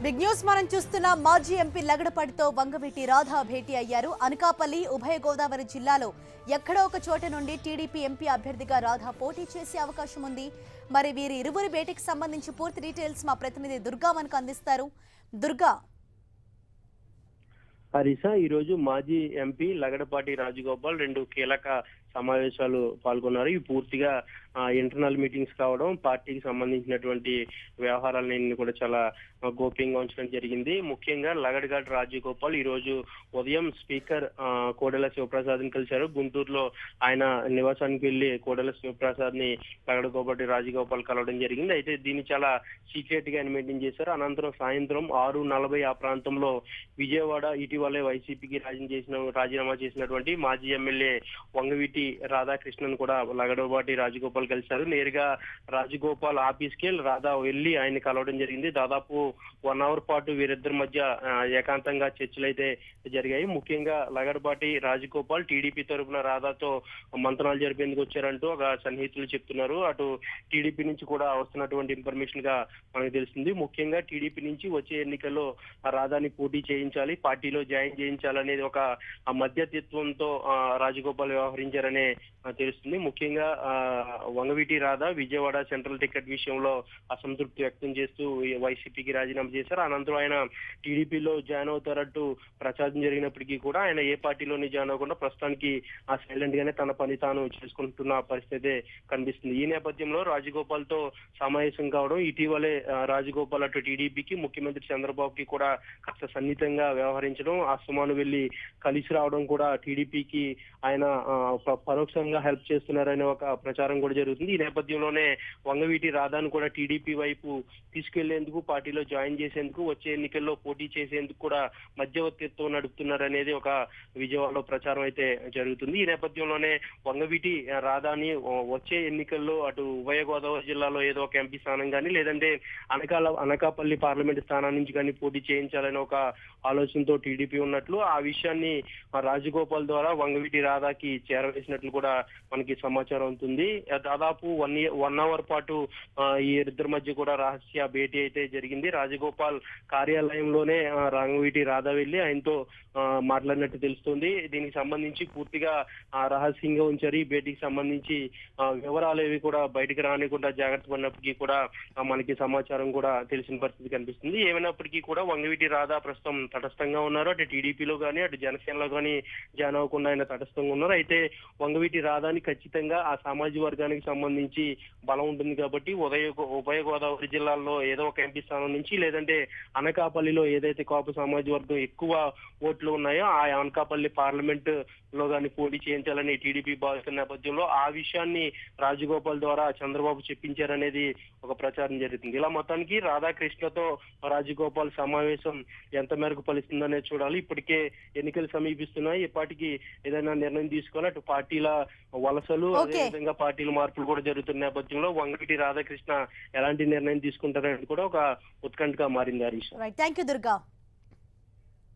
Big news మనం చూస్తున్న మాజీ ఎంపీ లగడపాటితో వంగవీటి రాధా భేటీ అయ్యారు. అనకాపల్లి ఉభయ గోదావరి జిల్లాలో ఎక్కడో ఒక చోట నుండి టీడీపీ ఎంపీ అభ్యర్థిగా రాధా పోటీ చేసే అవకాశం ఉంది. మరి వీరి ఇరువురి భేటీకి సంబంధించి పూర్తి డీటెయిల్స్ మా ప్రతినిధి దుర్గా మనకు అందిస్తారు. దుర్గా, హరిసా ఈ రోజు మాజీ ఎంపీ లగడపాటి రాజగోపాల్ రెండు కీలక సమావేశాలు పాల్గొన్నారు. ఇవి పూర్తిగా ఇంటర్నల్ మీటింగ్స్ కావడం, పార్టీకి సంబంధించినటువంటి వ్యవహారాలన్నీ కూడా చాలా గోప్యంగా ఉంచడం జరిగింది. ముఖ్యంగా లగడపాటి రాజగోపాల్ ఈ రోజు ఉదయం స్పీకర్ కోడెల శివప్రసాద్ ని కలిశారు. గుంటూరులో ఆయన నివాసానికి వెళ్లి కోడెల శివప్రసాద్ ని లగడపాటి రాజగోపాల్ కలవడం జరిగింది. అయితే దీన్ని చాలా సీక్రెట్ గా మెయింటైన్ చేశారు. అనంతరం సాయంత్రం 6:40 ఆ ప్రాంతంలో విజయవాడ ఇటీవలే వైసీపీకి రాజీనామా చేసినటువంటి మాజీ ఎమ్మెల్యే వంగవీటి రాధాకృష్ణన్ కూడా లగడపాటి రాజగోపాల్ కలిశారు. నేరుగా రాజగోపాల్ ఆఫీస్కి రాధా వెళ్లి ఆయన కలవడం జరిగింది. దాదాపు 1 అవర్ పాటు వీరిద్దరి మధ్య ఏకాంతంగా చర్చలు అయితే జరిగాయి. ముఖ్యంగా లగడపాటి రాజగోపాల్ టీడీపీ తరఫున రాధాతో మంతనాలు జరిపేందుకు వచ్చారంటూ ఒక సన్నిహితులు చెప్తున్నారు. అటు టీడీపీ నుంచి కూడా వస్తున్నటువంటి ఇన్ఫర్మేషన్ గా మనకు తెలుస్తుంది. ముఖ్యంగా టీడీపీ నుంచి వచ్చే ఎన్నికల్లో రాధాని పోటీ చేయించాలి, పార్టీలో జాయిన్ చేయించాలనేది ఒక మధ్యతత్వంతో రాజగోపాల్ వ్యవహరించారనే తెలుస్తుంది. ముఖ్యంగా వంగవీటి రాధా విజయవాడ సెంట్రల్ టికెట్ విషయంలో అసంతృప్తి వ్యక్తం చేస్తూ వైసీపీకి రాజీనామా చేశారు. అనంతరం ఆయన టీడీపీలో జాయిన్ అవుతారంటూ ప్రచారం జరిగినప్పటికీ కూడా ఆయన ఏ పార్టీలోని జాయిన్ అవ్వకుండా ప్రస్తుతానికి సైలెంట్ గానే తన పని తాను చేసుకుంటున్న పరిస్థితి కనిపిస్తుంది. ఈ నేపథ్యంలో రాజగోపాల్ తో సమావేశం కావడం, ఇటీవలే రాజగోపాల్ అటు టీడీపీకి ముఖ్యమంత్రి చంద్రబాబుకి కూడా కాస్త సన్నిహితంగా వ్యవహరించడం, ఆస్తమాను వెళ్లి కలిసి రావడం కూడా టీడీపీకి ఆయన పరోక్షంగా హెల్ప్ చేస్తున్నారనే ఒక ప్రచారం కూడా జరుగుతుంది. ఈ నేపథ్యంలోనే వంగవీటి రాధాను కూడా టీడీపీ వైపు తీసుకెళ్లేందుకు, పార్టీలో జాయిన్ చేసేందుకు, వచ్చే ఎన్నికల్లో పోటీ చేసేందుకు కూడా మధ్యవర్తిత్వం నడుపుతున్నారనేది ఒక విజయవాడలో ప్రచారం అయితే జరుగుతుంది. ఈ నేపథ్యంలోనే వంగవీటి రాధాని వచ్చే ఎన్నికల్లో అటు ఉభయ గోదావరి జిల్లాలో ఏదో ఒక ఎంపీ స్థానం కానీ, లేదంటే అనకాపల్లి పార్లమెంట్ స్థానం నుంచి కానీ పోటీ చేయించాలనే ఒక ఆలోచనతో టీడీపీ ఉన్నట్లు, ఆ విషయాన్ని రాజగోపాల్ ద్వారా వంగవీటి రాధాకి చేరవేసినట్లు కూడా మనకి సమాచారం ఉంటుంది. దాదాపు 1 అవర్ పాటు ఈ ఇద్దరి మధ్య కూడా రహస్య భేటీ అయితే జరిగింది. రాజగోపాల్ కార్యాలయంలోనే వంగవీటి రాధా వెళ్లి ఆయనతో మాట్లాడినట్టు తెలుస్తుంది. దీనికి సంబంధించి పూర్తిగా రహస్యంగా ఉంచారు. ఈ భేటీకి సంబంధించి వివరాలు ఏవి కూడా బయటకు రానికుండా జాగ్రత్త పడినప్పటికీ కూడా మనకి సమాచారం కూడా తెలిసిన పరిస్థితి కనిపిస్తుంది. ఏమైనప్పటికీ కూడా వంగవీటి రాధా ప్రస్తుతం తటస్థంగా ఉన్నారు. అటు టీడీపీలో కానీ అటు జనసేనలో కానీ జాయిన్ అవ్వకుండా ఆయన తటస్థంగా ఉన్నారు. అయితే వంగవీటి రాధాని ఖచ్చితంగా ఆ సామాజిక వర్గానికి సంబంధించి బలం ఉంటుంది కాబట్టి ఉభయ గోదావరి జిల్లాల్లో ఏదో ఒక ఎంపీ స్థానం నుంచి, లేదంటే అనకాపల్లిలో ఏదైతే కాపు సామాజిక వర్గం ఎక్కువ ఓట్లు ఉన్నాయో ఆ అనకాపల్లి పార్లమెంట్ లో కానీ పోటీ చేయించాలని టీడీపీ భావిస్తున్న నేపథ్యంలో ఆ విషయాన్ని రాజగోపాల్ ద్వారా చంద్రబాబు చెప్పించారనేది ఒక ప్రచారం జరుగుతుంది. ఇలా మొత్తానికి రాధాకృష్ణతో రాజగోపాల్ సమావేశం ఎంత మేరకు ఫలిస్తుందనేది చూడాలి. ఇప్పటికే ఎన్నికలు సమీపిస్తున్నాయి. ఇప్పటికి ఏదైనా నిర్ణయం తీసుకోవాలి. అటు పార్టీల వలసలు, అదేవిధంగా పార్టీల మార్పులు కూడా జరుగుతున్న నేపథ్యంలో వంగవీటి రాధాకృష్ణ ఎలాంటి నిర్ణయం తీసుకుంటారనేది కూడా ఒక ఉత్కంఠగా మారింది. Harish, thank you Durga.